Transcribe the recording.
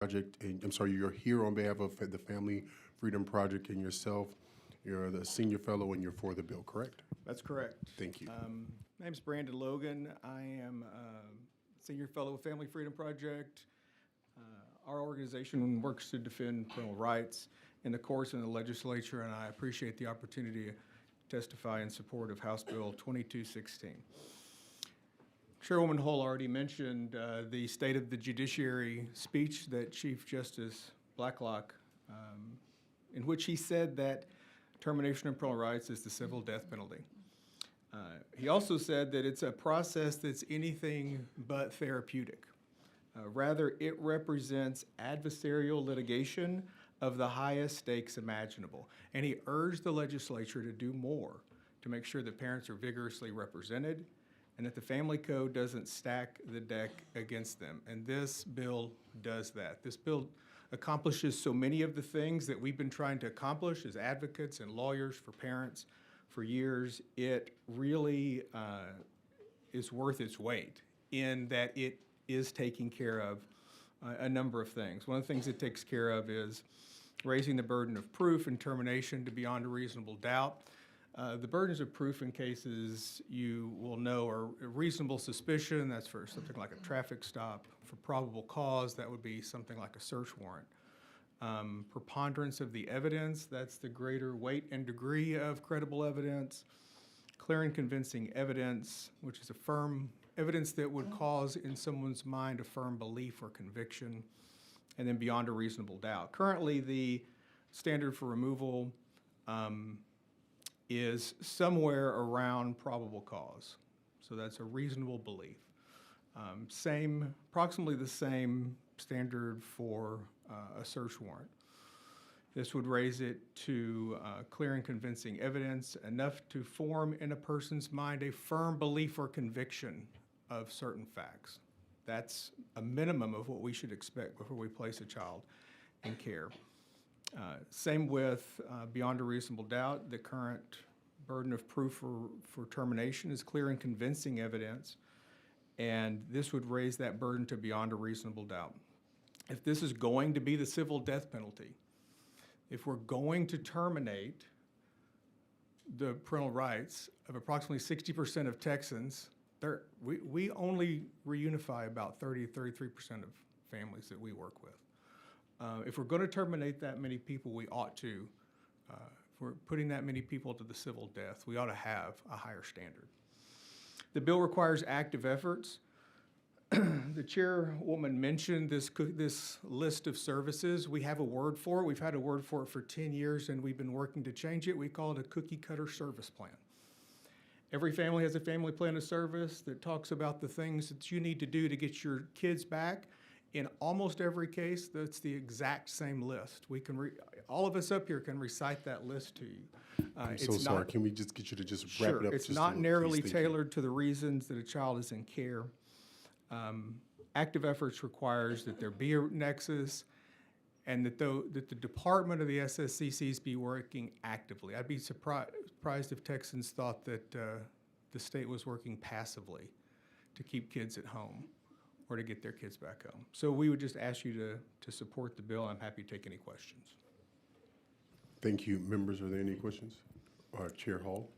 Project, and I'm sorry, you're here on behalf of the Family Freedom Project and yourself. You're the senior fellow and you're for the bill, correct? That's correct. Thank you. My name's Brandon Logan. I am senior fellow with Family Freedom Project. Our organization works to defend parental rights in the courts and the legislature, and I appreciate the opportunity to testify in support of House Bill 2216. Chairwoman Hull already mentioned the State of the Judiciary speech that Chief Justice Blacklock, in which he said that termination of parental rights is the civil death penalty. He also said that it's a process that's anything but therapeutic. Rather, it represents adversarial litigation of the highest stakes imaginable. And he urged the legislature to do more to make sure that parents are vigorously represented and that the family code doesn't stack the deck against them. And this bill does that. This bill accomplishes so many of the things that we've been trying to accomplish as advocates and lawyers for parents for years. It really is worth its weight in that it is taking care of a number of things. One of the things it takes care of is raising the burden of proof and termination to beyond a reasonable doubt. The burdens of proof in cases you will know are reasonable suspicion, that's for something like a traffic stop. For probable cause, that would be something like a search warrant. Preponderance of the evidence, that's the greater weight and degree of credible evidence. Clear and convincing evidence, which is a firm evidence that would cause in someone's mind a firm belief or conviction. And then beyond a reasonable doubt. Currently, the standard for removal is somewhere around probable cause. So that's a reasonable belief. Approximately the same standard for a search warrant. This would raise it to clear and convincing evidence, enough to form in a person's mind a firm belief or conviction of certain facts. That's a minimum of what we should expect before we place a child in care. Same with beyond a reasonable doubt. The current burden of proof for termination is clear and convincing evidence, and this would raise that burden to beyond a reasonable doubt. If this is going to be the civil death penalty, if we're going to terminate the parental rights of approximately 60% of Texans, we only reunify about 33% of families that we work with. If we're going to terminate that many people, we ought to. If we're putting that many people to the civil death, we ought to have a higher standard. The bill requires active efforts. The chairwoman mentioned this list of services. We have a word for it. We've had a word for it for 10 years, and we've been working to change it. We call it a cookie-cutter service plan. Every family has a family plan of service that talks about the things that you need to do to get your kids back. In almost every case, that's the exact same list. We can all of us up here can recite that list to you. I'm so sorry. Can we just get you to just wrap it up? It's not narrowly tailored to the reasons that a child is in care. Active efforts requires that there be a nexus and that the department of the SSCCs be working actively. I'd be surprised if Texans thought that the state was working passively to keep kids at home or to get their kids back home. So we would just ask you to support the bill. I'm happy to take any questions. Thank you. Members, are there any questions? Chair Hall.